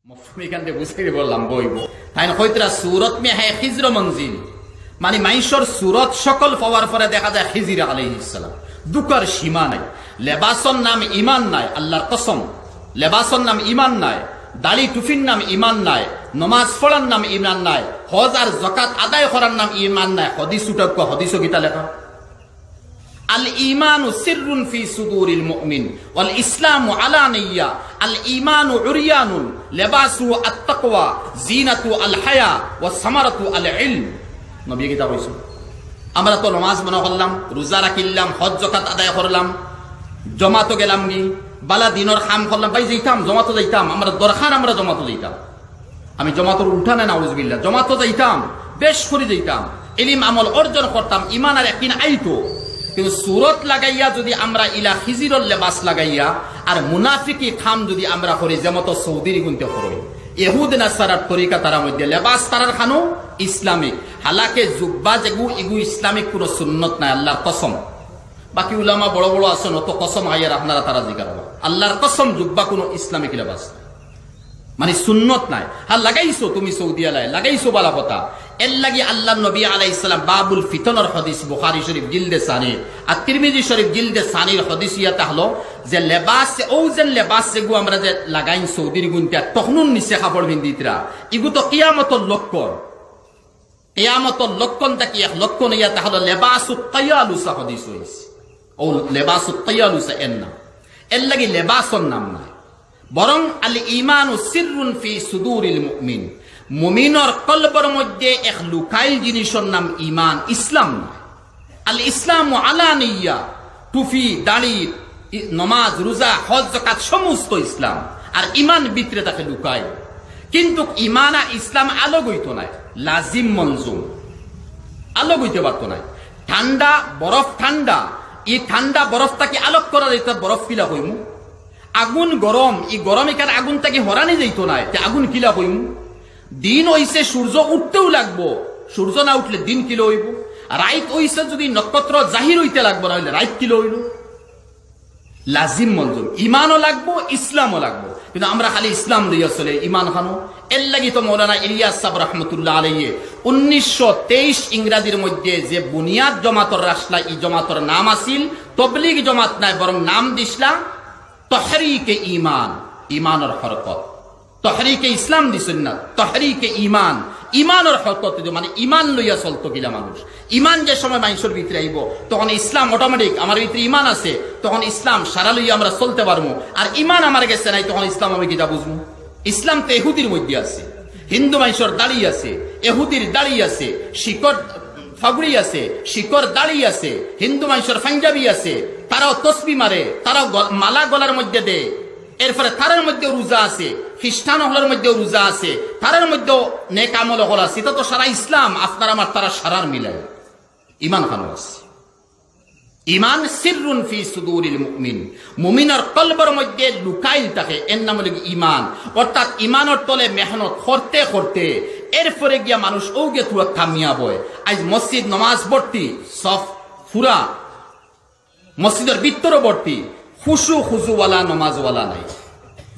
মফমিকান্তে বুঝাই বললাম বইব তাই হয়তরা সুরত মে হ্যাঁ খিজর মঞ্জিল মানে মাইশর সুরত সকল পাওয়ার পরে দেখা যায় খিজির আলাইহিস সালাম দুকার সীমা নাই লেবাসন নাম ইমান নাই আল্লাহর কসম লেবাসন নাম ইমান নাই দাড়ি টুফির নাম ইমান নাই নমাজ পড়ার নাম ইমান নাই হজ আর যাকাত আদায় করার নাম ইমান নাই হাদিস উঠক হাদিস গীতা লেখা আল ঈমানু সিররুন ফি সুদুরিল মুমিন ওয়াল ইসলামু আলানিয়া আল ঈমানু উরিয়ানুন লিবাসু আত-তাকওয়া জিনাতু আল হায়া ওয়া সামারাতু আল ইলম নবী গীতা কইছে আমরা তো নামাজ মনে করলাম রোজা রাখিলাম হজ যাকাত আদায় করলাম জমাতো গেলাম নি বালা দিনের কাম করলাম ভাই যাইতাম জমাতো যাইতাম আমরা দরকার আমরা জমাতো যাইতাম আমি জমাতর উঠানে নাউজুবিল্লাহ জমাতো যাইতাম বেশ করে যাইতাম ইলম আমল অর্জন করতাম ঈমান আর ইয়াকিন আইতো কিন্তু সুরত লাগাইয়া যদি আমরা ইলা খিজিরল লেবাস লাগাইয়া আর মুনাফিকি খাম যদি আমরা করি যেমত সৌদির গুনতে করি ইহুদ নাসারার তরিকা তারা মধ্যে লেবাস তারার খানো ইসলামিক হালাকে জুব্বা যেগু ইগু ইসলামিক কোন সুন্নত নাই আল্লাহর কসম বাকি উলামা বড় বড় আছেন অত কসম আইয়ার আপনারা তারা জিকার আল্লাহর কসম জুব্বা কোন ইসলামিক লেবাস মানে সুন্নত নাই হ্যাঁ লাগাইছো তুমি সৌদি আলায় লাগাইছো বালা কথা এর লাগি আল্লাহ নবী আলাইহিস সালাম বাবুল ফিতনের হাদিস বুখারী শরীফ জিলদে সানি আর তিরমিজি শরীফ জিলদে সানির হাদিস ইয়াতে হলো যে লেবাস ওজন লেবাস যেগু আমরা যে লাগাইন সৌদির গুনতে তখনুন নিচে কাপড় বিন্দিতরা ইগু তো কিয়ামতের লক্ষণ কিয়ামতের লক্ষণটা কি এক লক্ষণ ইয়াতে হলো লেবাসুত তায়ালুসা হাদিস হইছে ও লেবাসুত তায়ালুসা এর লাগি লেবাসর নাম নাই বরং আল ঈমানু সিররুন ফি সুদুরিল মুমিন মুমিনের কলবের মধ্যে এক লুকাইল জিনিসের নাম ঈমান ইসলাম না আল ইসলামু আলানিয়া টুফি দাড়ি নামাজ রোজা হজ যাকাত সমস্ত ইসলাম আর ঈমান ভিতরে থাকে লুকাই কিন্তু ঈমান আর ইসলাম আলোক হইতো না লাজিম মনজুম আলোক হইতে পারতো না ঠান্ডা বরফ ঠান্ডা এই ঠান্ডা বরফটাকে আলোক করা যেত বরফ কিলা হইমু আগুন গরম এই গরম এখানে আগুনটাকে হরানি যাইতো না আগুন কিলা হইমু দিন হইছে সূর্য উঠতেও লাগবো সূর্য না উঠলে দিন কিলো হইব রাইত হইছে যদি নক্ষত্র জাহির হইতে লাগবো না হইলে রাইত কিলো হইল লাজিম মঞ্জুর ইমানও লাগবো ইসলামও লাগবো কিন্তু আমরা খালি ইসলাম দিয়ে চলে ইমান খানো এর লাগি তো মৌলানা ইলিয়াস সাহেব রহমতুল্লাহ আলাইহি 1923 ইংরাজির মধ্যে যে বুনিয়াদ জমাতর রাসলা এই জমাতর নাম আসিল তবলিগ জমাত নাই বরং নাম দিসলা তহরিকে ঈমান ঈমানের হরকত তহরিকে ইসলাম দিছেন না তহরিকে ঈমান ঈমানের হরকত মানে ঈমান লইয়া চলতো কিলা মানুষ ঈমান যে সময় মানুষের ভিতরে আইব তখন ইসলাম অটোমেটিক আমার ভিতরে ঈমান আছে তখন ইসলাম সারা লইয়া আমরা চলতে পারবো আর ঈমান আমার কাছে নাই তখন ইসলাম আমি কিটা বুঝবো ইসলাম তো ইহুদির মধ্যে আছে হিন্দু মানুষের দাড়ি আছে ইহুদির দাড়ি আছে শিকড় ফাগুড়ি আছে শিকড় দাড়ি আছে হিন্দু মানুষের পাঞ্জাবি আছে তারাও তসবি মারে তারাও মালা গলার মধ্যে দেয় এরপরে তারার মধ্যে রোজা আছে খ্রিস্টান হলের মধ্যে রোজা আছে তারার মধ্যে নেক আমল হল আছে এটা তো সারা ইসলাম আপনার আমার তারা সারার মিলায় ঈমান খানো আছে ঈমান সিররুন ফি সুদুরিল মুমিন মুমিনের কলবের মধ্যে লুকাইল থাকে এর নাম হলো ঈমান অর্থাৎ ঈমানের তলে মেহনত করতে করতে এরপরে গিয়া মানুষ ওগে তুয়া কামিয়াব হয় আজ মসজিদ নামাজ ভর্তি সফ ফুরা মসজিদের ভিতরে ভর্তি খুশু খুজুওয়ালা নমাজওয়ালা নাই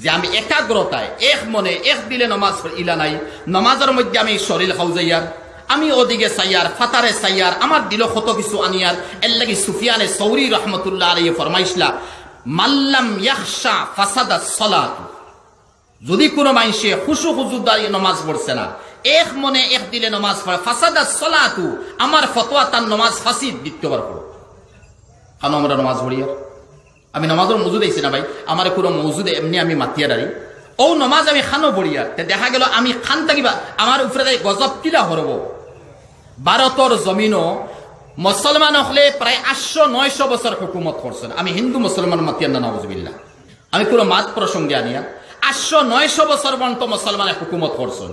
যে আমি একাগ্রতায় এক মনে এক দিলে নমাজ ইলা নাই নমাজের মধ্যে আমি শরীর খাউজাইয়ার আমি ওদিকে সাইয়ার ফাতারে সাইয়ার আমার দিল কত কিছু আনিয়ার এর লাগি সুফিয়ানে সৌরি রহমতুল্লাহ আলাইহি ফরমাইছলা মাল্লাম ইয়াখশা ফাসাদাস সালাত যদি কোনো মানুষে খুশু খুজুদারি নমাজ পড়ছে না এক মনে এক দিলে নমাজ পড়ে ফাসাদাস সালাতু আমার ফতোয়া তার নমাজ ফাসিদ দ্বিতীয়বার পড়ো কারণ আমরা নমাজ পড়িয়া আমি নমাজের মজুদ আইছি না ভাই আমার কোনো মজুদ এমনি আমি মাতিয়া দাঁড়ি ও নমাজ আমি খানো পড়িয়া দেখা গেল আমি খান থাকিবা আমার উপরে গজব কিলা হরব ভারতর জমিনও মুসলমান হলে প্রায় 800-900 বছর হুকুমত করছেন আমি হিন্দু মুসলমান মাতিয়ার না নাউজুবিল্লাহ আমি কোনো মাত প্রসঙ্গে আনিয়া 800-900 বছর পর্যন্ত মুসলমানে হুকুমত করছেন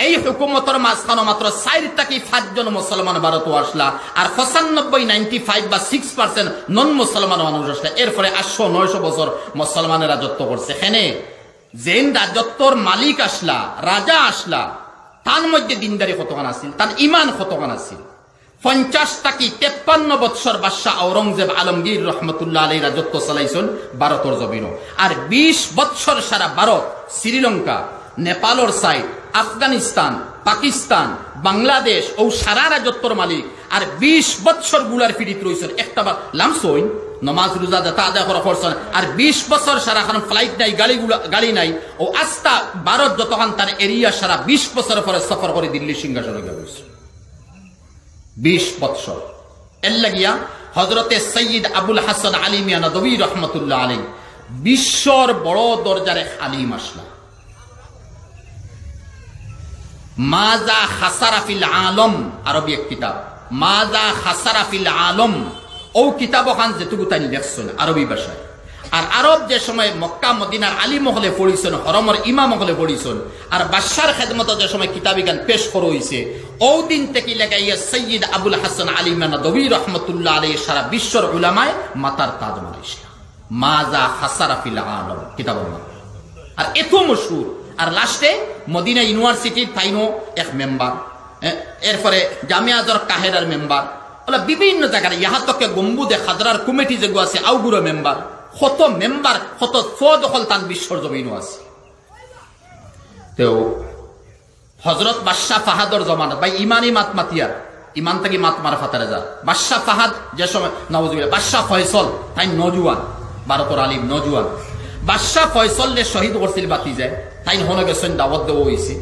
এই হুকুমতের মাঝখানে মাত্র 4 থেকে 5 জন মুসলমান ভারত আসলা আর 95 বা 6% নন মুসলমান মানুষ আসলা এরপরে 800-900 বছর মুসলমানের রাজত্ব করছে এখানে যেন রাজত্বর মালিক আসলা রাজা আসলা তার মধ্যে দিনদারি কতখান আছিল তার ঈমান কতখান আছিল 50 থেকে 53 বছর বাদশাহ আওরঙ্গজেব আলমগীর রহমতুল্লাহ আলাইহি রাজত্ব চালাইছেন ভারতের জমিনও আর 20 বছর সারা ভারত শ্রীলঙ্কা নেপালর সাইড, আফগানিস্তান, পাকিস্তান, বাংলাদেশ ও সারা রাজত্বর মালিক আর 20 বছর গুলার ফিরিত রয়েছেন একটা বার লামসইন নমাজ রোজা দাতা আদায় করা করছেন আর 20 বছর সারা খান ফ্লাইট নাই গাড়ি নাই ও আস্তা ভারত যতক্ষণ তার এরিয়া সারা 20 বছর পরে সফর করে দিল্লি সিংহাসনে গেছে 20 বছর এর লাগিয়া হযরতে সৈয়দ আবুল হাসান আলী মিয়া নদভী রহমতুল্লাহ আলাইহি বিশ্বর বড় দরজারে আলিম আসলা মাজা খাসারা ফিল আলম আরবি এক কিতাব মাজা খাসারা ফিল আলম ও কিতাব খান যেটুকু তাই লেখছেন আরবি ভাষায় আর আরব যে সময় মক্কা মদিনার আলিম হলে পড়িছেন হরমর ইমাম হলে পড়িছেন আর বাদশার খেদমত যে সময় কিতাবি গান পেশ করা হইছে ও দিন থেকে লাগাইয়া সৈয়দ আবুল হাসান আলী নদভী রহমতুল্লাহ আলাইহি সারা বিশ্বর উলামায় মাতার তাজ মারাইছে মাজা খাসারা ফিল আলম কিতাবের নাম আর এত মশহুর আর লাস্টে মদিনা ইউনিভার্সিটির তাইনো এক মেম্বার এরপরে জামিয়া আজর কাহেরার মেম্বার ওলা বিভিন্ন জায়গায় ইহা তকে গম্বুদে খাদরার কমিটি যেগুলো আছে আউগুলো মেম্বার কত মেম্বার কত দখল তান বিশ্বর জমিনও আছে তো হযরত বাদশাহ ফাহাদর জমানত ভাই ইমানই মাত মাতিয়ার ইমান থেকে মাত মারা ফাতারে যা বাদশাহ ফাহাদ যে সময় নওয়াজুবিল্লাহ বাদশাহ ফয়সল তাই নজুয়ান ভারতের আলিম নজুয়ান বাদশাহ ফয়সলরে শহীদ করছিল বাতি যায় তাই হনে গেছেন দাওয়াত দেওয়া হয়েছে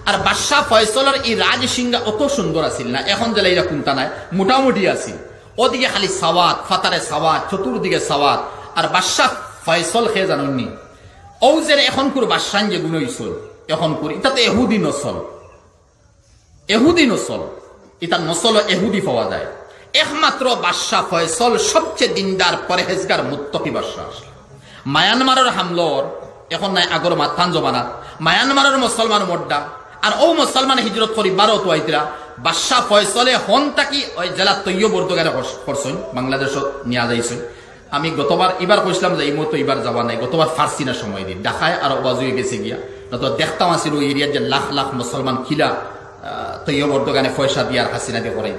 আর বাদশাহ ফয়সলের এই রাজসিংহা অত সুন্দর আছিল না এখন জেলা এরা কোনটা নাই মোটামুটি আছিল ওদিকে খালি সাওয়াত ফাতারে সাওয়াত চতুর্দিকে সাওয়াত আর বাদশাহ ফয়সল খেয়ে জানুননি ও যে এখন কুর বাদশাহ যে গুণ হইছিল এখন কুর এটা তো এহুদি নসল এটা নসল এহুদি পাওয়া যায় একমাত্র বাদশাহ ফয়সল সবচেয়ে দিনদার পরহেজগার মুত্তকি বাদশাহ আসলে মায়ানমারের হামলর এখন নাই আগর মাথান জমানাত মায়ানমারের মুসলমান মোড্ডা আর ও মুসলমান হিজরত করি ভারত আইতরা বাদশাহ ফয়সলে হন তাকি ওই জেলা তৈয় বর্তগানে করছেন বাংলাদেশ নিয়ে যাইছেন আমি গতবার এবার কইছিলাম যে এই মতো এবার যাওয়া নাই গতবার ফার্সি না সময় দিন দেখায় আর অবাজ হয়ে গেছে গিয়া নতো দেখতাম আসিল ওই এরিয়ার যে লাখ লাখ মুসলমান খিলা তৈয় বর্তগানে পয়সা দিয়ার হাসিনা দিয়ে করাই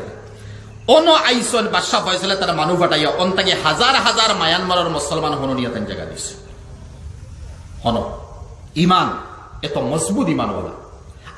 অন আইসল বাদশাহ ফয়সলে তারা মানুষ ফাটাইয়া অন্তাকে হাজার হাজার মায়ানমারের মুসলমান হননিয়া তান জায়গা দিছে হন ইমান এত মজবুত ইমান ওলা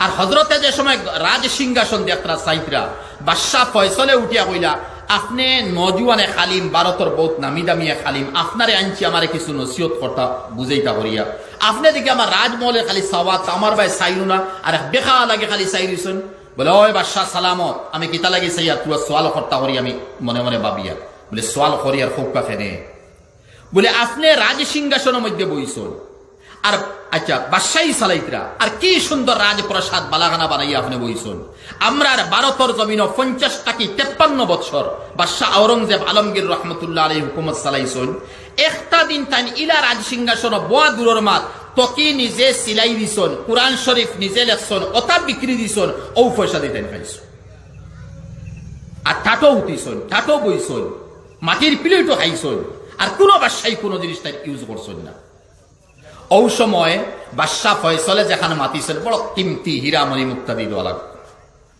আর হযরতে যে সময় রাজ সিংহাসন যাত্রা সাইতরা বাদশাহ ফয়সলে উঠিয়া কইলা আপনি নজওয়ানে খালিম ভারতের বহুত নামি দামি খালিম আপনারে আনছি আমারে কিছু নসিহত করতা বুঝাইতা করিয়া আপনি দেখি আমার রাজমহলে খালি সাওয়াত আমার ভাই চাইলু না আর বেখা লাগে খালি চাইরিছেন বলে ওই বাদশাহ সালামত আমি কিতা লাগি চাই আর তুয়া সোয়াল করতা করি আমি মনে মনে ভাবিয়া বলে সোয়াল করি আর খুব কাফেনে বলে আপনি রাজ সিংহাসনের মধ্যে বইছেন আর আচ্ছা বাদশাহী সালাইতরা আর কি সুন্দর রাজপ্রাসাদ বালাখানা বানাইয়া আপনি বইছেন আমরা ভারতের জমিন 50 টাকি 53 বছর বাদশাহ আওরঙ্গজেব আলমগীর রহমতুল্লাহ আলাইহি হুকুমত চালাইছেন একটা দিন তাই ইলা রাজ সিংহাসন বয়া দূরের মাত তকি নিজে সিলাই দিছেন কুরআন শরীফ নিজে লেখছেন ওটা বিক্রি দিছেন ও পয়সা দিতেন খাইছেন আর টাটো উঠিছেন টাটো বইছেন মাটির প্লেটও খাইছেন আর কোনো বাদশাহী কোনো জিনিস তাই ইউজ করছেন না ও সময় বাদশাহ ফয়সলে যেখানে মাতিছেন বড় কিমতি হীরামণি মুক্তা দিওয়ালা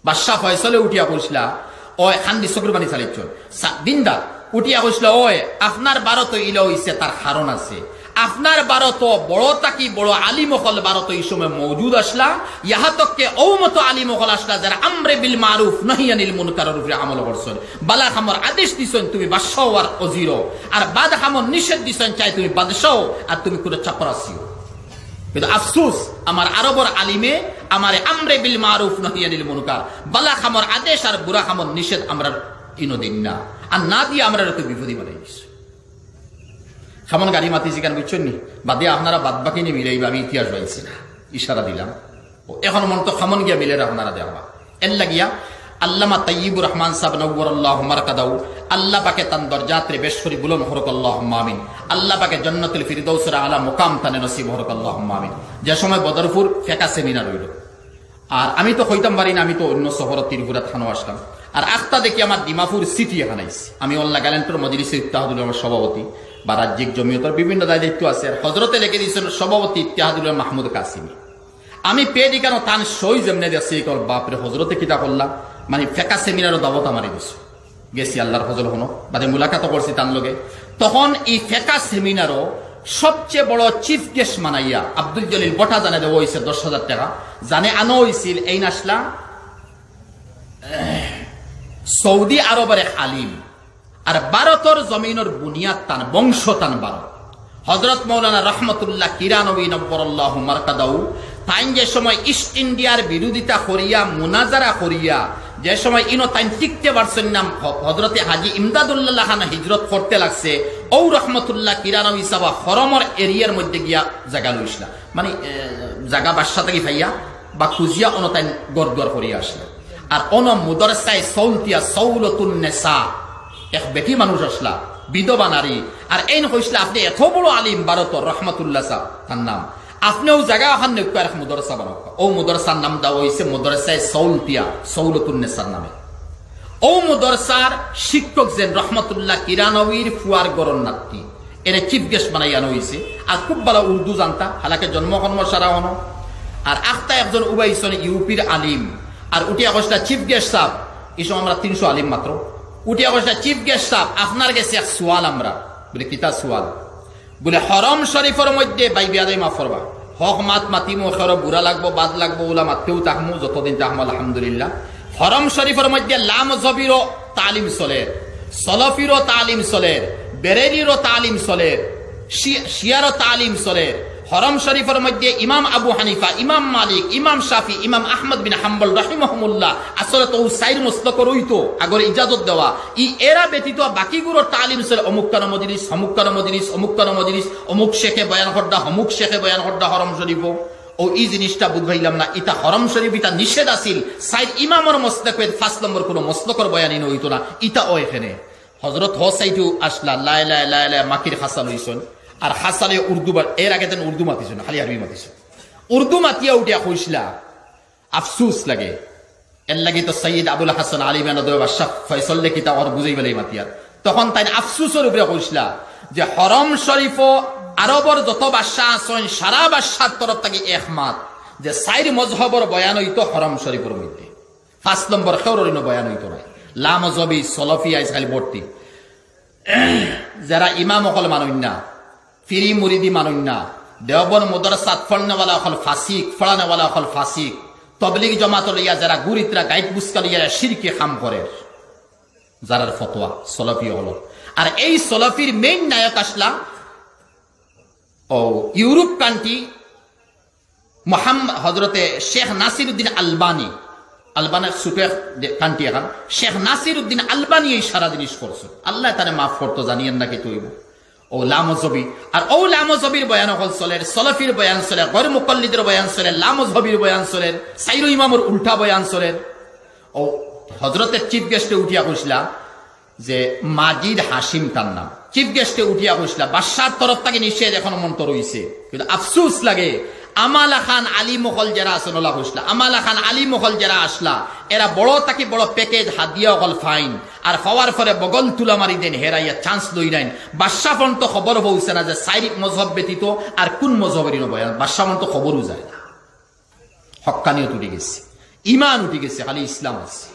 বাদশাহ ফয়সলে উঠিয়া কইছিলা ও খান্দি চকুর বানি চালিয়েছেন দিনদা উঠিয়া কইছিলা ওই আপনার ভারত ইলা হইছে তার কারণ আছে আপনার ভারত বড় তাকি বড় আলিমহল ভারত এই সময় মৌজুদ আসলা ইহা তককে ও মতো আলিমহল আসলা যারা আমরে বিল মারুফ নহি আনিল মুনকারের উপরে আমল করছেন বালা খামর আদেশ দিছেন তুমি বাদশাহ আর ওজির আর বাদ খামর নিষেধ দিছেন চাই তুমি বাদশাহ আর তুমি কোনো চাপরাসিও কিন্তু আফসোস আমার আরবর আলিমে আমারে আমরে বিল মারুফ নহি আনিল মুনকার বালা খামর আদেশ আর বুরা খামর নিষেধ আমরা ইনোদিন না আর না দিয়ে আমরা তো বিপদী বানাই দিছি খামন গাড়ি মাতিছি কেন বুঝছেন নি বাদে আপনারা বাদ বাকি নিয়ে মিলাইবা আমি ইতিহাস রয়েছি না ইশারা দিলাম এখন মন তো খামন গিয়া মিলে আপনারা দেওয়া এর লাগিয়া আল্লামা তাইয়িবুর রহমান সাহেব নওয়ারাল্লাহু মারকাদাহু আল্লাহ পাকে তান দরজাতে বেশ করি বুলন্দ হরক আল্লাহুম্মা আমিন আল্লাহ পাকে জান্নাতুল ফিরদাউসের আলা মুকাম তানে নসিব হরক আল্লাহুম্মা আমিন যে সময় বদরপুর ফেকা সেমিনার হইল আর আমি তো হইতাম পারি না আমি তো অন্য শহর ত্রিপুরা থানো আসলাম আর আখতা দেখি আমার ডিমাপুর সিটি এখানে আইছি আমি অল্লাহ গ্যালেন্টর মজলিসে ইত্তেহাদুল আমার সভাপতি বা রাজ্যিক জমিয়তর বিভিন্ন দায়িত্ব আছে আর হযরতে লিখে দিয়েছেন সভাপতি ইত্তেহাদুল মাহমুদ কাসিমি আমি পেয়ে দি কেন তান সই যেমনে দিয়েছি কল বাপরে হযরতে কিতা করলাম মানে ফেকা সেমিনারও দাবত আমারই দিছো গেছি আল্লাহর ফজল হনো বাদে মুলাকাত করছি তার লগে তখন এই ফেকা সেমিনারও সবচেয়ে বড় চিফ গেস্ট মানাইয়া আব্দুল জলিল বটা জানে দেওয়া হয়েছে 10,000 টাকা, জানে আনো হয়েছিল এই নাসলা সৌদি আরবের আলিম আর ভারতের জমিনের বুনিয়াদ টান বংশ টান ভারত। হযরত মাওলানা রহমতুল্লাহ কিরানবী নব্বরাল্লাহু মারকাদাউ তাইন যে সময় ইস্ট ইন্ডিয়ার বিরোধিতা করিয়া মুনাজারা করিয়া যে সময় ইনো তাইন টিকতে পারছেন না, হযরতে হাজী ইমদাদুল্লাহ খান হিজরত করতে লাগছে, ও রহমতুল্লাহ কিরানবী সাবা হরমর এরিয়ার মধ্যে গিয়া জায়গা লইছিলা, মানে জায়গা বাদশা থেকে ফাইয়া বা খুঁজিয়া অন তাইন গড়দুয়ার করিয়া আসলা। আর অন মুদরসায় সৌলতিয়া সৌলতুন নেসা এক বেটি মানুষ আসলা, বিধবা নারী। আর এই হইসলা আপনি এত বড় আলিম ভারতর রহমতুল্লাহ সাহ তার নাম, আপনিও জায়গা ওখান এক মুদরসা বানাও। ও মুদরসার নাম দেওয়া হয়েছে মুদরসায় সৌলতিয়া সৌলতুন্নেসার নামে। ও মুদরসার শিক্ষক যেন রহমতুল্লাহ কিরানবীর ফুয়ার গরণ নাত্তি, এর চিফ গেস্ট বানাই আনা হয়েছে। আর খুব ভালো উর্দু জানতা, হালাকে জন্মকর্ম সারা হনো। আর আখতা একজন উবাইছন ইউপির আলিম। আর উঠিয়া কইসলা চিফ গেস্ট সাহেব, এই সময় আমরা 300 আলিম মাত্র। উঠিয়া কইসলা চিফ গেস্ট সাহেব আপনার কাছে এক সোয়াল আমরা, বলে কিতা সোয়াল? বলে হরম শরীফের মধ্যে বাই বিয়াদাই মাফ করবা, হক মাত মাতিমো খের বুড়া লাগবো বাদ লাগবো ওলা মাতেও তাহমু যতদিন তাহম আলহামদুলিল্লাহ। হরম শরীফের মধ্যে লাম জবিরও তালিম চলের, সলফিরও তালিম চলের, বেরেলিরও তালিম চলের, শিয়ারও তালিম চলের। হরম শরীফের মধ্যে ইমাম আবু হানিফা, ইমাম মালিক, ইমাম শাফি, ইমাম আহমদ বিন হাম্বল রাহিমাহুমুল্লাহ আসলে তো সাইর মুসলকর হইতো আগর ইজাজত দেওয়া। ই এরা ব্যতীত বাকিগুলোর তালিম চলে অমুক কান মজলিস, অমুক কান মজলিস, অমুক কান মজলিস, অমুক শেখে বয়ান হড্ডা, অমুক শেখে বয়ান হড্ডা হরম শরীফ। ও এই জিনিসটা বুঝবাইলাম না, ইটা হরম শরীফ ইটা নিষেধ আছিল। সাইড ইমামর মসলকের 5 নম্বর কোন মসলকর বয়ানই হইতো না, ইটা ও এখানে হযরত হোসাইটু আসলা লা ইলাহা ইল্লাল্লাহ মাকির হাসান হইছেন। আর হাসালে উর্দু, এর আগে তেন উর্দু মাতিছ না, খালি আরবি মাতিছ। উর্দু মাতিয়া উঠিয়া কইসলা আফসুস লাগে, এর লাগি তো সৈয়দ আবুল হাসান আলী মেনদয় বাদশাহ ফয়সল কিতা ওর বুঝাই বেলাই মাতিয়ার। তখন তাই আফসুসের উপরে কইসলা যে হরম শরীফ আরবর যত বাদশাহ আছেন সারা বাদশার তরফ থেকে একমাত যে সাইর মজহবর বয়ান হইতো হরম শরীফের মধ্যে। 5 নম্বর খেউরিনো বয়ান হইতো না, লা মজহবি সলফি আইস খালি ভর্তি। যারা ইমাম অকল মানুন না, ফিরি মুরিদি মানুন না, দেওবন মুদরসাত ফলনেওয়ালা হল ফাসিক, ফলানেওয়ালা হল ফাসিক, তবলিগ জমাত লইয়া যারা গুরিতরা গাইড বুসকা লইয়া শিরকে খাম করে যারার ফতোয়া সলফি হল। আর এই সলফির মেইন নায়ক আসলা ও ইউরোপ কান্ট্রি হজরতে শেখ নাসির উদ্দিন আলবানি, আলবানের সুপের কান্ট্রি এখন শেখ নাসির উদ্দিন আলবানি এই সারা জিনিস করছে। আল্লাহ তারে মাফ করতো, জানিয়েন নাকি তৈব ও লামজবি। আর ও লামজবির বয়ান হল চলের, সলফির বয়ান চলের, গর মুকল্লিদের বয়ান চলের, লামজবির বয়ান চলের, সাইরু ইমামর উল্টা বয়ান চলের। ও হজরতের চিফ গেস্টে উঠিয়া কইসলা যে মাজিদ হাসিম তার নাম, চিফ গেস্টে উঠিয়া কইসলা বাদশার তরফ থেকে নিষেধ এখনো মন্ত রইছে। কিন্তু আফসুস লাগে আমালা খান আলী মহল যারা আছেন ওলা কইসলা, আমালা খান আলী মহল যারা আসলা এরা বড় তাকে বড় প্যাকেজ হাদিয়া অকল ফাইন। আর হওয়ার পরে বগল তুলা মারি দেন হেরাইয়া চান্স লই নাইন। বাদশাহ পর্যন্ত খবর পৌঁছে না যে সাইরিক মজহব ব্যতীত আর কোন মজহবেরই নবয়ান, বাদশাহ পর্যন্ত খবরও যায় না। হক্কানিয়ত উঠে গেছে, ইমান উঠে গেছে, খালি ইসলাম আছে,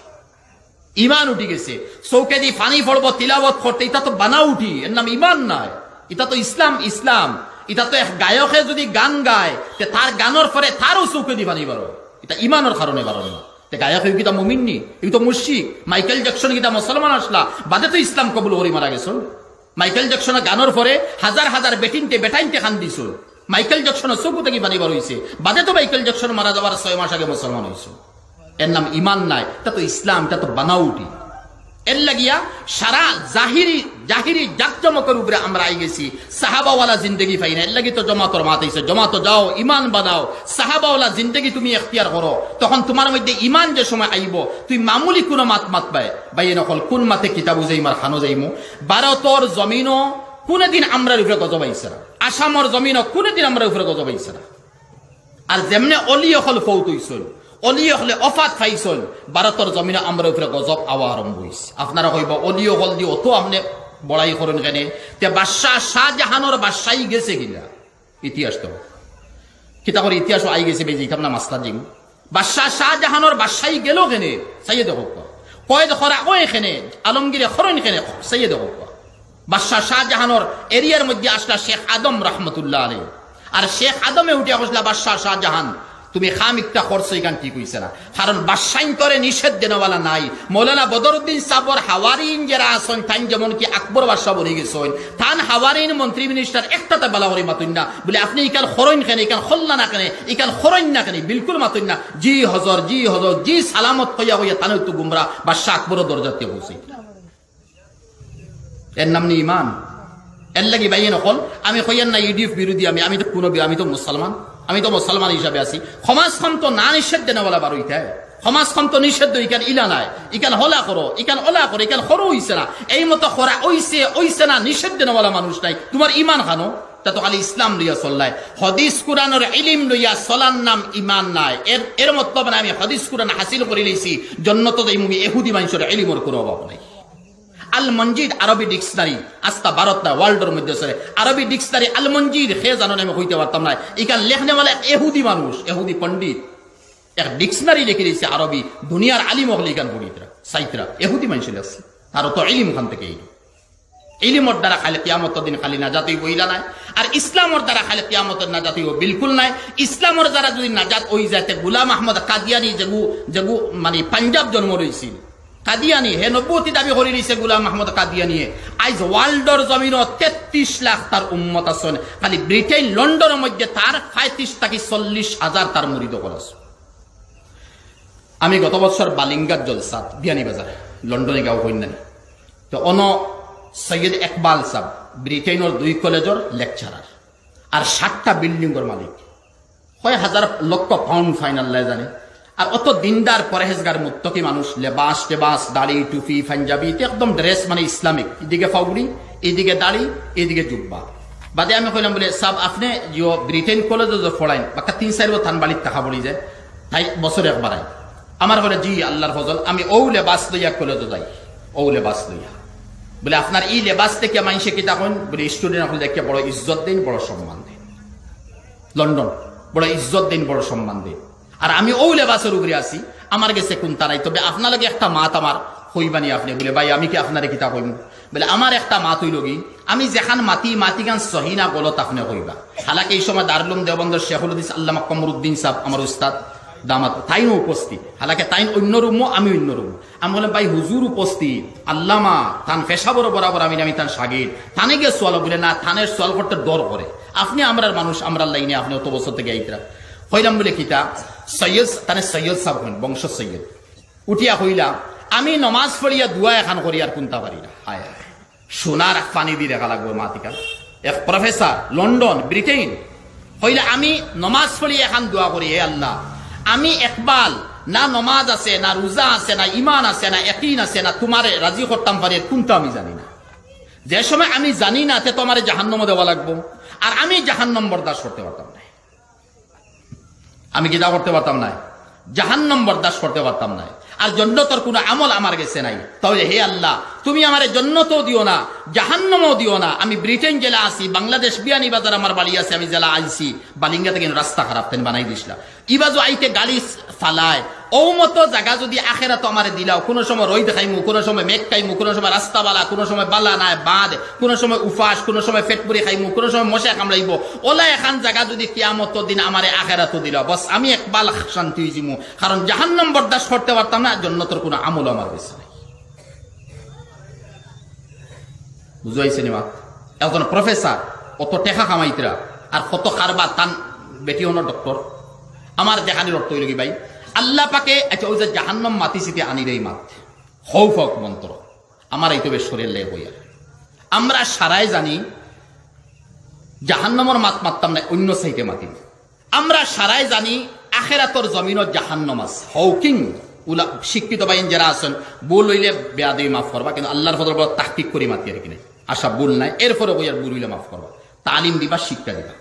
ইমান উঠে গেছে। চৌকে দি ফানি ফড়ব তিলাবত করতে, এটা তো বানা উঠি, এর নাম ইমান নাই, এটা তো ইসলাম। ইসলাম এটা তো এক গায়কে যদি গান গায় তার গানের পরে তারও চৌকে দি ফানি বারো, এটা ইমানের কারণে বারো না। গায়ক কিতা মুমিন নি, এই তো মুশরিক। মাইকেল জ্যাকসন কিতা মুসলমান আসলা বাদে তো ইসলাম কবুল করি মারা গেছিল। মাইকেল জ্যাকসনের গানের পরে হাজার হাজার বেটিনতে বেটাইনতে খান দিছ। মাইকেল জ্যাকসনের চকু থেকে বানি বার হয়েছে, বাদে তো মাইকেল জ্যাকসন মারা যাওয়ার 6 মাস আগে মুসলমান হয়েছে। এর নাম ইমান নাই, এটা তো ইসলাম, এটা তো বানাউটি। এর লাগিয়া সারা জাহিরি জাকজমকের উপরে আমরা আই গেছি, সাহাবাওয়ালা জিন্দগি পাই না। এর লাগি তো জমাতর মাত হইছে, জমাতো যাও ইমান বানাও, সাহাবাওয়ালা জিন্দগি তুমি এখতিয়ার করো, তখন তোমার মধ্যে ইমান যে সময় আইব তুই মামুলি কোন মাত পায় বাইয়ে নকল কোন মাতে কিতাবু যাইমার খানো যাইমু। ভারতর জমিনও কোনদিন আমরার উপরে গজব আইছে না, আসামর জমিনও কোনদিন আমরার উপরে গজব আইছে না। আর যেমনে অলি অকল ফৌত হইছিল, অলিয় হলে অফাত খাইছল, ভারতের জমিনে আমরা উপরে গজব আওয়া আরম্ভ হয়েছে। আপনারা কইব অলিয় হল দিয়ে অত আপনি বড়াই করেন কেন? তে বাদশাহ শাহজাহানোর বাদশাহী গেছে কিনা ইতিহাস তো কিতাবের ইতিহাস আই গেছে বেজি না মাস্টার জিম। বাদশাহ শাহজাহানোর বাদশাহী গেল কেনে সাইয়ে দেখো কয় দেখরা কয় এখানে আলমগীরে খরণ কেনে সাইয়ে দেখো বাদশাহ শাহজাহানোর এরিয়ার মধ্যে আসলা শেখ আদম রহমতুল্লাহ আলাইহি। আর শেখ আদমে উঠে বসলা বাদশাহ শাহজাহান তুমি খামিকটা করছো এখান ঠিক হইছে না, কারণ বাদশাইন করে নিষেধ দেনওয়ালা নাই। মৌলানা বদরুদ্দিন সাবর হাওয়ারিন যারা আসন তাই যেমন কি আকবর বাদশাহ বলে গেছেন, তান হাওয়ারিন মন্ত্রী মিনিস্টার একটাতে বালা করে মাতুন না, বলে আপনি ইকাল খরইন কেন, ইকাল খল্লা না কেন, ইকাল খরইন না কেন, বিলকুল মাতুন না, জি হজর জি হজর জি সালামত হইয়া হইয়া তানে তো গুমরা বাদশাহ আকবর দরজাতে পৌঁছে। এর নাম নি ইমান। এর লাগি ভাই নকল আমি কইয়ান না ইডিএফ বিরোধী, আমি তো কোনো আমি তো মুসলমান, আমি তো মুসলমান হিসাবে আছি। সমাজখন তো না নিষেধ দেনওয়ালা বার হইতায়, সমাজখন তো নিষেধ ইকান ইলা নাই, ইকান হলা করো, ইকান ওলা করো, ইকান সরু হইছে না, এই মতো করা ওইছে না, নিষেধ দেনওয়ালা মানুষ নাই। তোমার ইমান খানো তা তো খালি ইসলাম লইয়া চল্লায়, হদিস কুরআনের ইলম লইয়া চলার নাম ইমান নাই। এর মতলব না আমি হদিস কুরআন হাসিল করে লইছি জন্নত যাইমু, ইহুদি মানুষের ইলমের কোনো অভাব নাই। আল মঞ্জিদ আরবি ডিকশনারি আস্তা ভারত না ওয়ার্ল্ডের মধ্যে চলে আরবি ডিকশনারি আল মঞ্জিদ সে জানো আমি কইতে পারতাম না, এখান লেখনেওয়ালা এহুদি মানুষ, এহুদি পণ্ডিত এক ডিকশনারি লিখে দিয়েছে আরবি, দুনিয়ার আলিম হলে এখান পণ্ডিতরা সাইতরা এহুদি মানুষ লেখছে। আর তো ইলিম খান থেকে ইলিমর দ্বারা খালি কিয়ামতের দিন খালি নাজাত হইব ইলা নাই, আর ইসলামর দ্বারা খালি কিয়ামতের নাজাত হইব বিলকুল নাই। ইসলামর দ্বারা যদি নাজাত হই যাতে গোলাম আহমদ কাদিয়ানি যেগু মানে পাঞ্জাব জন্ম রয়েছিল কাদিয়ানি, হে নব্বতি দাবি করে নিছে গোলাম আহমদ কাদিয়ানি। আজ ওয়ার্ল্ডর জমিন 33 লাখ তার উম্মত আছেন, খালি ব্রিটেন লন্ডনের মধ্যে তার 35 থেকে 40,000 তার মুরিদ আছে। আমি গত বছর বালিঙ্গার জলসাত বিয়ানীবাজার লন্ডনে গাঁও হইন নাই, তো সৈয়দ ইকবাল সাহেব ব্রিটেনের 2 কলেজের লেকচারার আর 60টা বিল্ডিংয়ের মালিক, কয় হাজার লক্ষ পাউন্ড ফাইনাল জানে, আর অত দিনদার পরহেজগার মুত্তকি মানুষ, লেবাস দাড়ি টুপি পাঞ্জাবি একদম ড্রেস মানে ইসলামিক, এদিকে ফাউড়ি এদিকে দাড়ি এদিকে জুব্বা। বাদে আমি কইলাম বলে সাহেব আপনি যে ব্রিটেন কলেজে যে পড়াইন বাক্কা 3-4 বছর থান বাড়ির টাকা বলি যায় তাই বছরে একবার আই আমার বলে জি আল্লাহর ফজল আমি ও লেবাস লইয়া কলেজে যাই, ও লেবাস লইয়া বলে আপনার এই লেবাস থেকে মানুষে কি তখন বলে স্টুডেন্ট হলে দেখে বড় ইজ্জত দিন বড় সম্মান দিন, লন্ডন বড় ইজ্জত দিন বড় সম্মান দিন। আর আমি ও লেবাসের উপরে আছি, আমার গেছে কোন তারাই, তবে আপনার একটা মাত আমার হইবানি। আপনি বলে ভাই আমি কি আপনার কিতা কইম, বলে আমার একটা মাত হইল কি আমি যেখান মাতি গান সহিনা গলত আপনি কইবা। হালাকি এই সময় দারুল উলুম দেওবন্দের শেখুল হাদিস আল্লামা কমরুদ্দিন সাহেব আমার উস্তাদ দামাত তাইনও উপস্থিত, হালাকে তাইন অন্য রুমও আমি অন্য রুম। আমি বললাম ভাই হুজুর উপস্থিত আল্লামা তান পেশাবর বরাবর আমি তান সাগির থানে গিয়ে সোয়াল বলে না, থানের সোয়াল করতে ডর করে, আপনি আমরার মানুষ আমরার লাইনে আপনি অত বছর থেকে আইতরা হইলাম বলে কিতা সৈয়দ তানে সৈয়দ সাহেব হইন বংশ সৈয়দ উঠিয়া হইলা আমি নমাজ পড়িয়া দুয়া এখান করি আর কোনটা পারি না, হায় হায় সোনার পানি দিয়ে রেখা লাগবে মাতিকা এক প্রফেসর লন্ডন ব্রিটেন হইলা আমি নমাজ পড়িয়া এখান দোয়া করি, হে আল্লাহ আমি একবাল না নমাজ আছে না রোজা আছে না ইমান আছে না ইয়াকিন আছে না তোমারে রাজি করতাম পারি কোনটা আমি জানি না, যে সময় আমি জানি না তে তোমারে জাহান্নাম দেওয়া লাগবো, আর আমি জাহান্নাম বরদাস্ত করতে পারতাম না, আমি কি তা করতে পারতাম না, জাহান্নাম বরদাস্ত করতে পারতাম না, আর জান্নাতের কোনো আমল আমার গেছে নাই। তাহলে হে আল্লাহ তুমি আমারে জান্নাতও দিও না জাহান্নামও দিও না। আমি ব্রিটেন জেলা আছি, বাংলাদেশ বিয়ানীবাজার আমার বাড়ি আছে, আমি জেলা আইছি বালিঙ্গা থেকে রাস্তা খারাপ তেন বানাই দিছিলাম, ইবাজু আইতে গালি ফালায় ও মতো জায়গা যদি আখেরাত আমারে দিলাও, কোনো সময় রই দেখাইমু, কোনো সময় মেঘ খাইমু, কোনো সময় রাস্তা বালা, কোনো সময় বালা নাই বাঁধ, কোনো সময় উফাস, কোনো সময় পেটপুরি খাইমু, কোনো সময় মশা কামড়াইব, ওলা এখান জায়গা যদি কিয়ামতের দিন আমারে আখেরাত দিলাও বস আমি একবাল শান্তি হইজিমু, কারণ জাহান্নাম বরদাস্ত করতে পারতাম না, জান্নাতের কোনো আমল আমার কাছে নাই। বুঝাইছে নিমা একজন প্রফেসর অত টেকা কামাইতরা আর কত কারবার তান বেটি হন ডক্টর, আমার দেখানির অর্থ হইল কি ভাই আল্লাহ পাকে আচ্ছা ওই যে জাহান্নাম মাতি সিতে আনি রে মাত হৌফ মন্ত্র আমার এই তো বেশ শরীর লে হইয়া আমরা সারাই জানি জাহান্নামর মাত মারতাম না, অন্য সাইতে মাতি আমরা সারাই জানি আখেরাতর জমিনত জাহান্নাম আছে, হৌকিং উলা শিক্ষিত বাইন যারা আছেন ভুল হইলে বেয়াদবি মাফ করবা, কিন্তু আল্লাহর ফজল বড় তাহকিক করি মাতি আর কি নাই, আশা ভুল নাই এরপরে বইয়ার ভুল হইলে মাফ করবা, তালিম দিবা শিক্ষা দিবা।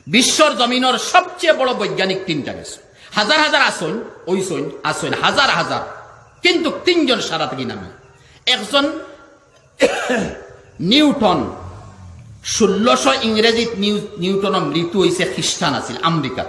বিশ্বর জমিনের সবচেয়ে বড় বৈজ্ঞানিক 3টা গেছে, হাজার হাজার আসন ওইসন আসন হাজার হাজার, কিন্তু 3জন সারা থেকে নামে। একজন নিউটন 1600 ইংরেজিত নিউটনের মৃত্যু হয়েছে, খ্রিস্টান আছিল আমেরিকা।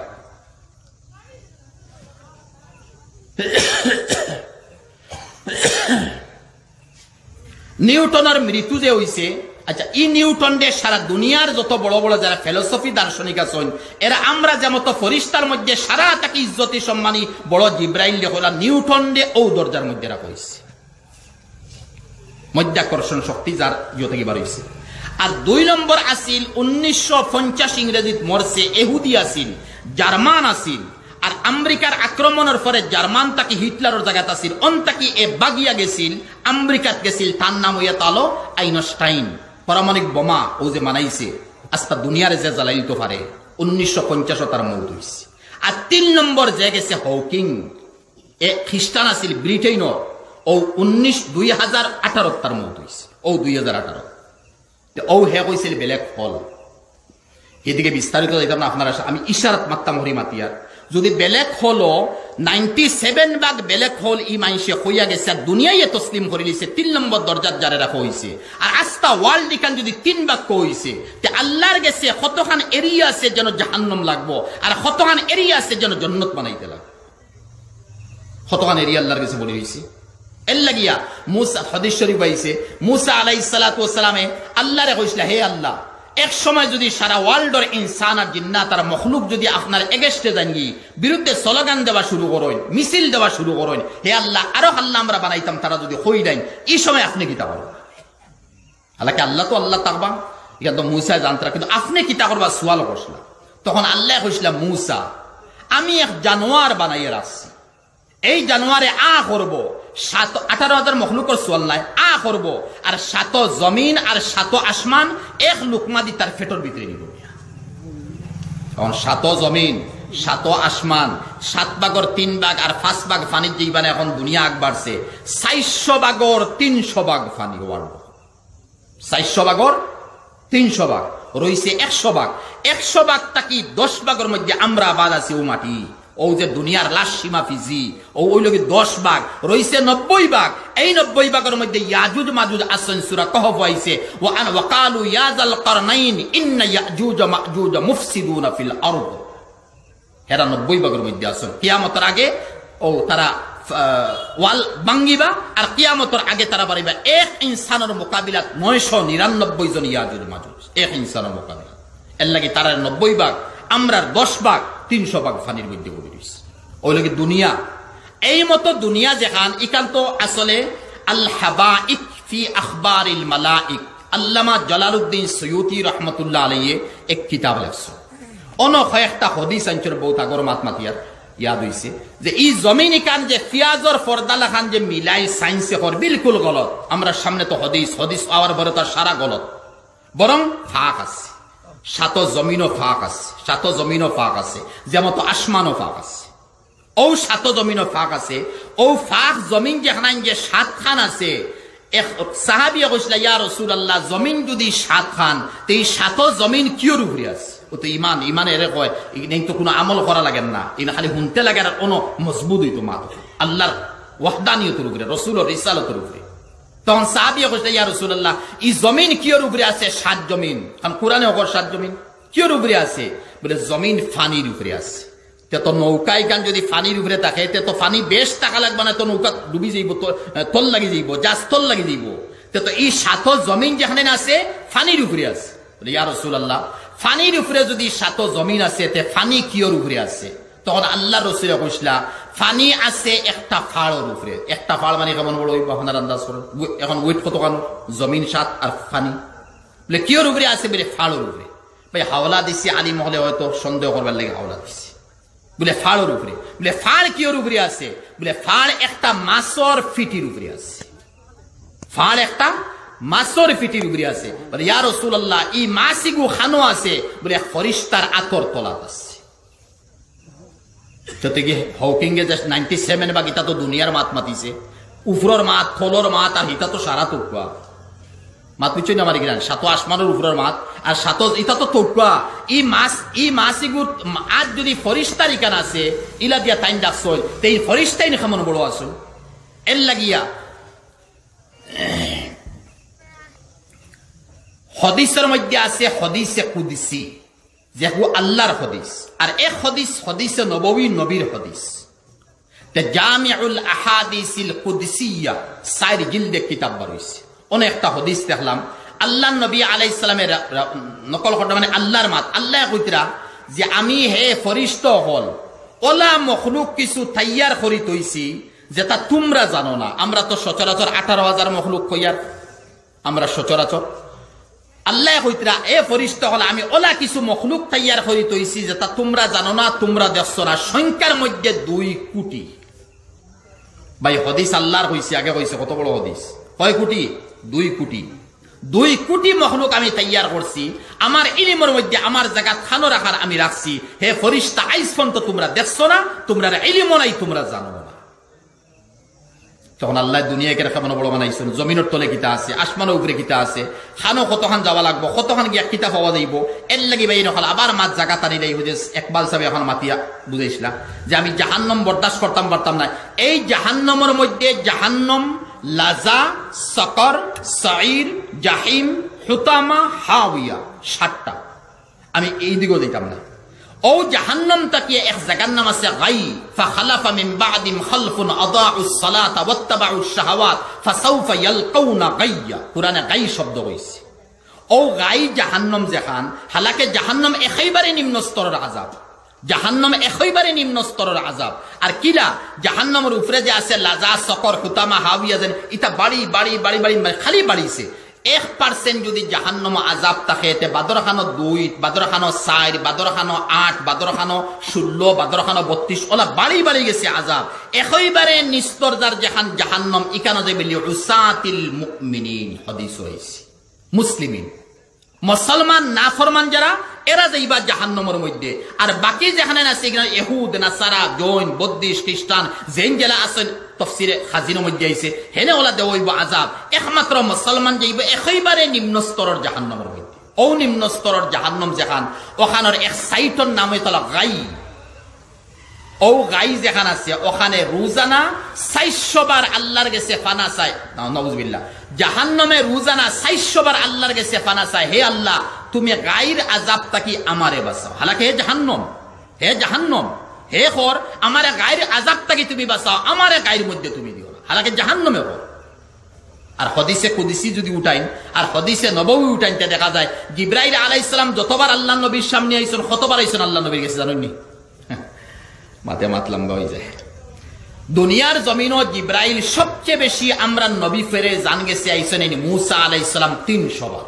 নিউটনের মৃত্যু যে হয়েছে আচ্ছা ই নিউটন ডে সারা দুনিয়ার যত বড় বড় যারা ফিলোসফি দার্শনিক আছেন এরা আমরা যেমন ফরিস্তার মধ্যে সারা তাকে ইজ্জতি সম্মানী বড় জিব্রাইল লেখা নিউটন ডে ও দরজার মধ্যে রাখা হয়েছে মধ্যাকর্ষণ শক্তি যার ইয়ে থেকে বার হয়েছে। আর 2 নম্বর আসিল 1950 ইংরেজিত মরছে এহুদি আসিল জার্মান আসিল আর আমেরিকার আক্রমণের পরে জার্মান তাকে হিটলারের জায়গাত আসিল অন তাকে এ বাগিয়া গেছিল আমেরিকাত গেছিল তার নাম হইয়া তালো আইনস্টাইন পারমাণবিক বোমা ও যে মানাইছে আজকে দুনিয়ার যে জ্বালাইতে পারে 1950 তার মৌত হয়েছে। আর 3 নম্বর যে গেছে হকিং এ খ্রিস্টান আসিল ব্রিটেনর ও 2018 তার মৌত হয়েছে ও 2018 ও হে কইছিল ব্ল্যাক হোল এদিকে বিস্তারিত যাইতাম না আপনারা আমি ইশারাত মাত্তাম হরি মাতিয়ার যদি ব্ল্যাক হোল 97 ভাগ ব্ল্যাক হোল ই মাইসে হইয়া গেছে আর দুনিয়ায় তসলিম করে নিছে 3 নম্বর দরজাত জারে রাখা হইছে আর আস্তা ওয়ার্ল্ড ইকান যদি 3 ভাগ হইছে তে আল্লাহর গেছে কতখান এরিয়া আছে যেন জাহান্নাম লাগবো আর কতখান এরিয়া আছে যেন জান্নাত বানাইতে লাগবে কতখান এরিয়া আল্লাহর কাছে বলে হইছে এর লাগিয়া মুসা হাদিস শরীফ আইছে মুসা আলাইহিস সালাতু ওয়াস সালামে আল্লাহরে কইছিল হে আল্লাহ এক সময় যদি সারা ওয়ার্ল্ডের ইনসান আর জিন্নাত আর মখলুক যদি আপনার এগেস্টে জানি বিরুদ্ধে স্লোগান দেওয়া শুরু করেন মিছিল দেওয়া শুরু করেন হে আল্লাহ আরো আল্লাহ আমরা বানাইতাম তারা যদি হই দেন এই সময় আপনি কিতা করবেন আল্লাহকে আল্লাহ তো আল্লাহ তাকবা এটা তো মুসা জানতরা কিন্তু আপনি কিতা করবা সুয়াল করছিল তখন আল্লাহ কইছিল মুসা আমি এক জানোয়ার বানাইয়া রাখছি এই জানোয়ারে আ করব 18,000 মখলুকর সোয়াল নাই আ করব আর 7 জমিন আর 7 আসমান এক লুকমা দি তার পেটের ভিতরে নিব তখন 7 জমিন 7 আসমান 7 ভাগর 3 ভাগ আর 5 ভাগ পানির জীবনে এখন দুনিয়া আগ বাড়ছে 400 ভাগর 300 ভাগ পানি হওয়ার 400 ভাগর 300 ভাগ রইছে 100 ভাগ 100 ভাগ তাকি 10 ভাগের মধ্যে আমরা আবাদ আছি ও মাটি ও যে দুনিয়ার লাশ সীমা ফিজি ও ওই লোকে 10 ভাগ রইছে 90 ভাগ এই 90 ভাগের মধ্যে ইয়াজুজ মাজুজ আসন সূরা কহফ আইছে ওয়া ক্বালু ইয়া যাল করনাইন ইন্না ইয়াজুজ মাজুজ মুফসিদুনা ফিল আরদ এরা 90 ভাগের মধ্যে আসন কিয়ামতের আগে ও তারা ওয়াল বাঙ্গিবা আর কিয়ামতের আগে তারা পারিবা এক ইনসানের মোকাবিলাত 999 জন ইয়াজুজ মাজুজ এক ইনসানের মোকাবিলা এর লাগি তারা 90 ভাগ আমরা 10 ভাগ 300 ভাগ ফানির মধ্যে পড়ে রইছে ওই লাগে দুনিয়া এই মতো দুনিয়া যেখান ইকান্ত আসলে আল হাবাইক ফি আখবারিল মালাইক আল্লামা জালালউদ্দিন সুয়ুতি রাহমাতুল্লাহ আলাইহি এক কিতাব লেখছে অনো কয়েকটা হাদিস আনছর বহুত আগর মাতমাতিয়ার ইয়াদ হইছে যে এই জমিন ইকান যে ফিয়াজর ফরদালা খান যে মিলাই সায়েন্সে কর বিলকুল গলত আমরা সামনে তো হাদিস আওয়ার পরে তো সারা গলত বরং ফাক আছে 7 জমিনও ফাঁক আছে 7 জমিনও ফাঁক আছে যেমন তো আসমানও ফাঁক আছে ও 7 জমিনও ফাঁক আছে ও ফাঁক জমিন যেখানে যে 7 খান আছে এক সাহাবী কইছিল ইয়া রাসূলুল্লাহ জমিন যদি 7 খান তে এই 7 জমিন কিয়র উপরে আছে ও তো ঈমান এর কয় এই তো কোনো আমল করা লাগে না ইনা খালি শুনতে লাগে আর কোনো মজবুত হইতো মাত আল্লাহর ওয়াহদানিয়তের উপরে রাসূলের রিসালাতের উপরে তখন সাহাবী কইছে ইয়া রাসূলুল্লাহ এই জমিন কিয়র উপরে আছে 7 জমিন কারণ কোরআনে ওকর 7 জমিন কিয়র উপরে আছে বলে জমিন পানির উপরে আছে তে তো নৌকায় গান যদি পানির উপরে থাকে তে তো পানি বেশ টাকা লাগবে না তো নৌকা ডুবি যাইব তো তল লাগি যাইব জাহাজ তল লাগি যাইব তে তো এই 7 জমিন যেখানে আছে পানির উপরে আছে বলে ইয়া রাসূলুল্লাহ পানির উপরে যদি 7 জমিন আছে তে পানি কিয়র উপরে আছে তখন আল্লাহ রাসূল কইছলা পানি আছে একটা ফাড়ের উপরে একটা ফাড় মানে কেমন বড় হইব আপনার আন্দাজ করুন এখন ওয়েট কত কান জমিন 7 আর পানি বলে কিয়র উপরে আছে বলে ফাড়ের উপরে ভাই হাওলা দিছি আলী মহলে হয়তো সন্দেহ করবার লাগে হাওলা দিছি বলে ফাড়ের উপরে বলে ফাড় কিয়র উপরে আছে বলে ফাড় একটা মাছর ফিটির উপরে আছে ফাড় একটা মাছর ফিটির উপরে আছে বলে ইয়া রাসূলুল্লাহ এই মাছিগু খানো আছে বলে ফরিস্তার আতর তলাত আছে যতকে হকিং এ জাস্ট 97 বা গীতা তো দুনিয়ার মাত মাতিছে উপরের মাত থলর মাত আর হিতা তো সারা তোকা মাত পিছই না মারি গিরান 7 আসমানের উপরের মাত আর 7 ইতা তো তোকা ই মাছিগু আজ যদি ফরিস্তার ইকান আছে ইলা দিয়া টাইম ডাকছল তেই ফরিস্তাই খামন বড় আছে এর লাগিয়া হাদিসের মধ্যে আছে হাদিসে কুদসি যেহু আল্লাহর হাদিস আর এক হাদিসে নববী নবীর হাদিস তে জামিউল আহাদিসিল কুদসিয়া 4 জিলদে কিতাব বার হইছে অনেকটা হাদিস দেখলাম আল্লাহ নবী আলাইহিস সালামের নকল করতে মানে আল্লাহর মাত আল্লাহ কইতরা যে আমি হে ফরিশতা হল ওলা মখলুক কিছু তৈয়ার করি তৈছি যেটা তোমরা জানো না। আমরা তো সচরাচর 18,000 মখলুক কইয়ার আমরা সচরাচর আল্লাহ কইতরা এ ফরিশতা হল আমি ওলা কিছু মখলুক তৈয়ার করি তৈছি যেটা তোমরা জানো না, তোমরা দেখছো না। সংখ্যার মধ্যে 2 কোটি। ভাই হদিস আল্লাহর হইছে, আগে হইছে কত বড় হদিস, কয় কোটি? 2 কোটি। 2 কোটি মখলুক আমি তৈয়ার করছি আমার ইলমের মধ্যে, আমার জায়গা খানো রাখার আমি রাখছি। হে ফরিশতা আইজ পর্যন্ত তোমরা দেখছো না, তোমরা ইলম নাই, তোমরা জানো না। তখন আল্লাহ দুনিয়াকে কেমন বড় বানাইছেন, জমিনের তলে কিতা আছে, আসমানের উপরে কিতা আছে, খানো কতখান যাওয়া লাগবো, কতখান গিয়া কিতা পাওয়া যাইব, এর লাগি ভাই নকল আবার মাছ জায়গা টানি দেয়। একবাল সাহেব এখন মাতিয়া বুঝাইছিলাম যে আমি জাহান্নম বরদাস্ত করতাম পারতাম না। এই জাহান্নমের মধ্যে জাহান্নম, লাজা, সকর, সাইর, জাহিম, হুতামা, হাওয়া 7টা। আমি এই দিকেও দিতাম না। ও জাহান্নাম তাকিয়ে এক জায়গার নাম আছে গাই, ফাখালাফা মিন বাদিম খালফুন আদাউস সালাতা ওয়াত্তাবাউশ শাহাওয়াত ফাসাউফা ইয়ালকাউনা গাইয়া। কুরআনে গাই শব্দ কইছে। ও গাই জাহান্নাম যেখান, হালাকে জাহান্নাম একেবারে নিম্ন স্তরের আযাব, জাহান্নাম একেবারে নিম্ন স্তরের আযাব। আর কিলা জাহান্নামের উপরে যে আছে লাজা, সকর, হুতামা, হাওয়া, যেন ইটা বাড়ি বাড়ি বাড়ি বাড়ি খালি বাড়িছে। 1% যদি জাহান্নাম আযাব থাকে, এতে বাদরখানো 2, বাদরখানো 4, বাদরখানো 8, বাদরখানো 16, বাদরখানো 32, ওলা বাড়ি বাড়ি গেছে আযাব। একেবারে নিস্তর যার যেখান জাহান্নাম ইকানো যে বলি উসাতিল মুমিনিন। হাদিস হইছে মুসলিমিন, মুসলমান নাফরমান যারা এরা যাইবা জাহান্নামের মধ্যে। আর বাকি যেখানে আছে ইহুদ, নাসারা, জৈন, বৌদ্ধিস্ট, খ্রিস্টান যেন জেলা আছেন তফসিরে খাজিনের মধ্যে আইছে, হেনে ওলা দেওয়াইব আযাব। একমাত্র মুসলমান যাইব একেবারে নিম্ন স্তরের জাহান্নামের মধ্যে। ও নিম্ন স্তরের জাহান্নাম যেখান, ওখানের এক সাইটর নাম হইতল গাই। ও গাই যেখান আছে ওখানে রোজানা 400 বার আল্লাহর কাছে ফানা চায়। নাউজুবিল্লাহ। জাহান্নামে রোজানা 400 বার আল্লাহর কাছে ফানা চায়, হে আল্লাহ তুমি গাইর আযাব তাকি আমারে বাঁচাও। হালাকে হে জাহান্নাম, হে জাহান্নাম, হে খর আমারে গাইর আযাব তাকি তুমি বাঁচাও, আমারে গাইর মধ্যে তুমি দিও না। হালাকে জাহান্নামে খর। আর হাদিসে কুদসি যদি উঠাইন আর হাদিসে নববী উঠাইন, তে দেখা যায় জিবরাইল আলাইহিস সালাম যতবার আল্লাহর নবীর সামনে আইছেন, কতবার আইছেন আল্লাহর নবীর কাছে জানেন নি? মাতে মাত লম্বা হয়ে যায়। দুনিয়ার জমিন জিব্রাইল সবচেয়ে বেশি আমরা নবী ফেরে জান গেছে আইছেন মুসা আলাইহিস সালাম 300 বার।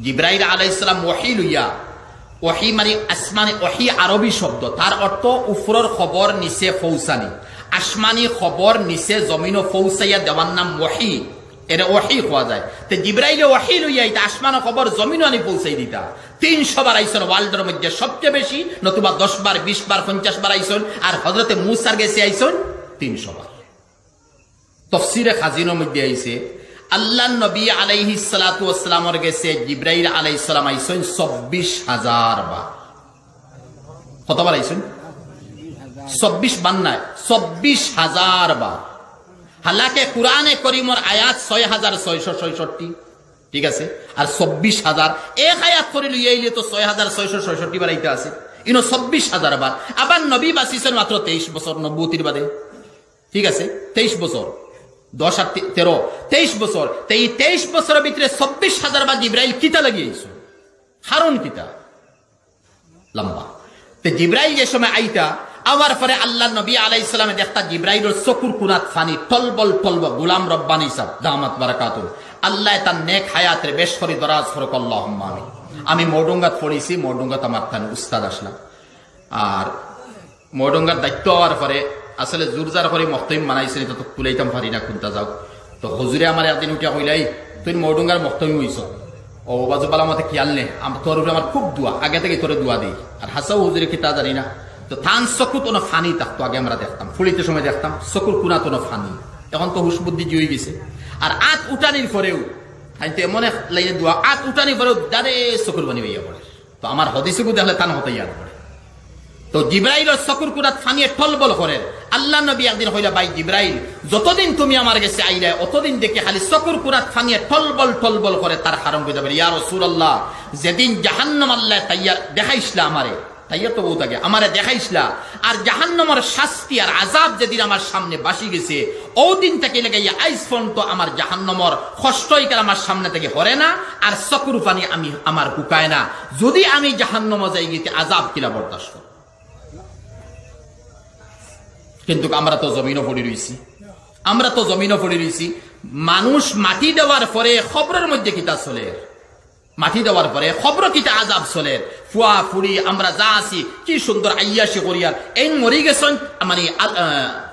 জিব্রাইল আলাইহিস সালাম ওহী লইয়া, ওহী মানে আসমানি ওহী আরবি শব্দ, তার অর্থ উপরের খবর নিচে পৌঁছানি। আসমানি খবর নিচে জমিন পৌঁছাইয়া দেওয়ার নাম ওহী। এর ওহী কোয়া যায়। তে জিব্রাইল ওহী লইয়া এটা আসমানের খবর জমিন আনি পৌঁছাই দিতা। 300 বার আইছেন ওয়ার্ল্ডের মধ্যে সবচেয়ে বেশি, নতুবা 10 বার, 20 বার, 50 বার আইছেন। আর হযরতে মুসার গেছে আইছেন 300 বার। তাফসীরে খাজিনের মধ্যে আইছে আল্লাহর নবী আলাইহিস সালাতু ওয়াস সালামের গেছে জিবরাইল আলাইহিস সালাম আইছেন 24,000 বার। কতবার আইছেন? 24 বার না, 24,000 বার। হালাকে কুরআনে কারীমের আয়াত 6,666, ঠিক আছে? আর 24,000 এক আয়াত করে লইলে তো 6,666 বার আইতে আছে। ইনো 24,000 বার। আবার নবী বাঁচিছেন মাত্র 23 বছর নবুয়তির বাদে, ঠিক আছে? 23 বছর, 10 আর 13, 23 বছর। এই 23 বছরের ভিতরে 24,000 বার জিব্রাইল কিতা লাগিয়েছে, কারণ কিতা লম্বা। তে জিব্রাইল যে সময় আইতা আবার পরে আল্লাহ নবী আলাইহিস সালামে দেখতা জিব্রাইলের চকুর কুনাত ফানি টলবল টলবল। গোলাম রব্বানী সাহেব দামাত বারাকাতুহু, আল্লাহ তার নেক হায়াতের বেশ করে দরাজ ফরক আল্লাহুম্মা আমিন। আমি মডুঙ্গাত পড়েছি, মডুঙ্গাত আমার তান উস্তাদ আসলাম। আর মডুঙ্গার দায়িত্ব হওয়ার পরে আসলে জোরজার করে মখতমিম বানাইছিল, তো তুলাইতাম পারি না, খুনতা যাও। তো হুজুরে আমার একদিন উঠিয়া কইলাই, তুই মডুঙ্গার মখতমিম হইছ, ও বাজু বালা মতে কি আনলে তোর উপরে আমার খুব দোয়া, আগে থেকে তোরে দোয়া দিই। আর হাসাও হুজুরে কি তা জানি না। তো থান চকুত কোনো ফানি থাকতো, আগে আমরা দেখতাম ফুলিতে সময় দেখতাম চকুর কুনাত কোনো ফানি। এখন তো হুশ বুদ্ধি জুই গেছে। আর আত উঠানির পরেও এমন এক লাইনে দোয়া, আত উঠানির পরেও দাঁড়ে চকুর বানি হইয়া পড়ে। তো আমার হদিসেও দেখলে তান হতে ইয়াদ পড়ে। তো জিব্রাইলের চকুর কুনাত ফানিয়ে টলবল করে। আল্লাহ নবী একদিন হইলা, ভাই জিব্রাইল যতদিন তুমি আমার কাছে আইলা অতদিন দেখে খালি চকুর কুনাত ফানিয়ে টলবল টলবল করে। তার কারণ কইতে পারে, ইয়া রাসূলুল্লাহ যেদিন জাহান্নাম আল্লাহ তাইয়ার দেখাইছিলা আমারে, তাইয়া তো বউ থাকে আমারে দেখাইছলা আর জাহান্নামের শাস্তি আর আযাব যেদিন আমার সামনে বাসি গেছে ওই দিন থেকে লাগাইয়া আইস পর্যন্ত আমার জাহান্নামের কষ্টই কার আমার সামনে থেকে হরে না আর চকুর পানি আমি আমার হুকায় না যদি আমি জাহান্নামে যাই গিয়ে আযাব কিলা বরদাস্ত করব। কিন্তু আমরা তো জমিনও পড়ে রইছি মানুষ মাটি দেওয়ার পরে খবরের মধ্যে কিতা চলে মাটি দেওয়ার পরে খবর কিতা আযাব চলে ফুয়া ফুড়ি আমরা যা আছি কি সুন্দর আইয়াসি করিয়ার এই মরি গেছেন মানে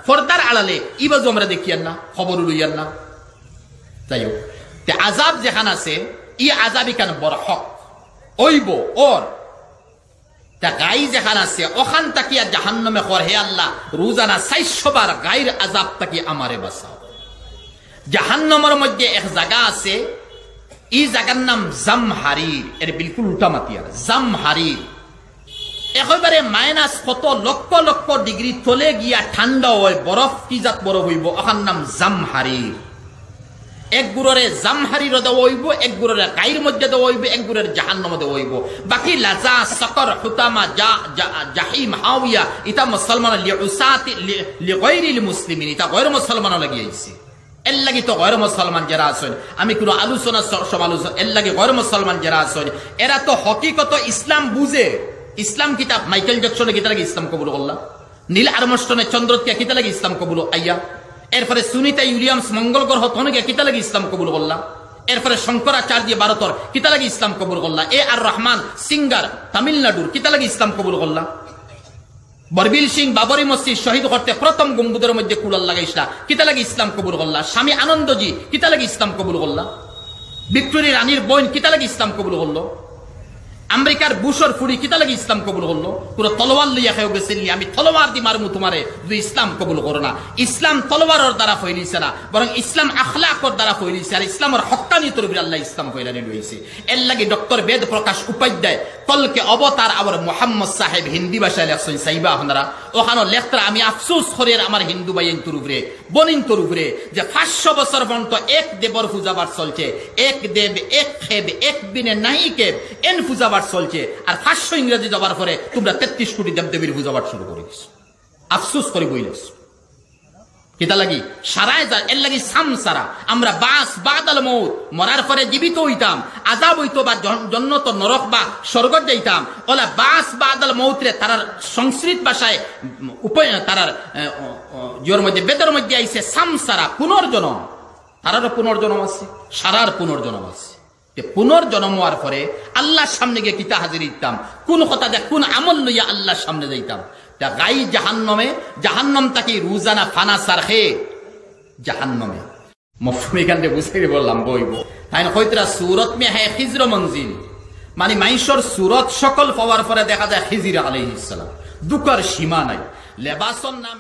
পর্দার আড়ালে ইবাজু আমরা দেখিয়ান না খবর লইয়ান না যাই হোক আযাব যেখানে আছে ই আযাবই কেন বড় হক ওইব ওর তা গাই যেখানে আছে ওখান তাকিয়া জাহান্নামে কর হে আল্লাহ রোজানা 400 বার গায়ের আযাব তাকি আমারে বাঁচাও। জাহান্নামের মধ্যে এক জায়গা আছে এই জায়গার নাম জামহারির এর বিলকুল উল্টা মাতিয়ার জামহারির একেবারে মাইনাস কত লক্ষ লক্ষ ডিগ্রি তলে গিয়া ঠান্ডা হয় বরফ কি জাত বরফ হইব ওখান নাম জামহারির এক গুড়রে জামহারির দেওয়া হইব এক গুড়রে গায়ের মধ্যে দেওয়া হইব এক গুড়ের জাহান্নামে দেওয়া হইব বাকি লাজা সকর হুতামা জাহিম হাওয়া ইতা মুসলমান লিউসাতি লিগাইরিল মুসলিমিন ইতা গায়র মুসলমান লাগি আইছে এর লাগি তো গায়র মুসলমান যারা আছেন আমি কোন আলোচনা সমালোচনা এর লাগি গায়র মুসলমান যারা আছেন এরা তো হকিকত ইসলাম বুঝে ইসলাম কিতাব মাইকেল জ্যাকসনে কিতা লাগি ইসলাম কবুল করলা নীল আর্মস্ট্রনে চন্দ্রকে কিতা লাগি ইসলাম কবুল আইয়া এরপরে সুনিতা উইলিয়ামস মঙ্গল গ্রহ তনকে কিতা লাগি ইসলাম কবুল করলা এরপরে শঙ্করাচার্য ভারতর কিতা লাগি ইসলাম কবুল করলা এ আর রহমান সিঙ্গার তামিলনাড়ুর কিতা লাগি ইসলাম কবুল করলা বরবিল সিং বাবরি মসজিদ শহীদ করতে প্রথম গম্বুদের মধ্যে কুলাল লাগাইছলা কিতা লাগি ইসলাম কবুল করলা স্বামী আনন্দজি কিতা লাগি ইসলাম কবুল করলা ভিক্টোরিয়া রানীর বোন কিতা লাগি ইসলাম কবুল করলো আমেরিকার বুশর ফুড়ি কিতা লাগি ইসলাম কবুল করলো পুরো তলোয়ার লইয়া খেয়ে গেছিলি আমি তলোয়ার দি মারমু তোমারে যদি ইসলাম কবুল করো না ইসলাম তলোয়ারের দ্বারা ফইলিছে না বরং ইসলাম আখলাকর দ্বারা ফইলিছে আর ইসলামের হক্কানি তরবির আল্লাহ ইসলাম কইলানি লইছে এর লাগি ডক্টর বেদ প্রকাশ উপাধ্যায় কলকে অবতার আবার মোহাম্মদ সাহেব হিন্দি ভাষায় লেখছেন সাইবা আপনারা ওখানে লেখতরা আমি আফসোস করের আমার হিন্দু ভাইয়ের তরুবরে বনিন তরুবরে যে 500 বছর পর্যন্ত এক দেবর পূজাবার চলছে এক দেব এক খেব এক দিনে নাই কেব এন পূজাবার চলছে আর 500 ইংরেজি যাবার পরে তোমরা 33 কোটি দেবদেবীর পূজাবার শুরু করে দিস আফসোস করে বইলেছ কিতা লাগি সারায় যা এর লাগি সামসারা আমরা বাস বাদাল মউত মরার পরে জীবিত হইতাম আযাব হইতো বা জান্নাত নরক বা স্বর্গ যাইতাম ওলা বাস বাদাল মউতরে তারার সংস্কৃত ভাষায় তারার জোর মধ্যে বেদের মধ্যে আইছে সামসারা পুনর্জন্ম তারারও পুনর্জন্ম আছে সারার পুনর্জন্ম আছে পুনর্জন্ম হওয়ার পরে আল্লাহর সামনে গিয়ে কিতা হাজির হইতাম কোন কথা দেখ কোন আমল লইয়া আল্লাহর সামনে যাইতাম তা গাই জাহান্নাম তাকে রোজানা ফানা সারখে জাহান্নামে মফহুম এখান থেকে বুঝাই বললাম বইব তাই হয়তরা সুরত মে হ্যাঁ খিজর মঞ্জিল মানে মাইশর সুরত সকল পাওয়ার পরে দেখা যায় খিজির আলাইহিস সালাম দুঃখের সীমা নাই লেবাসন নাম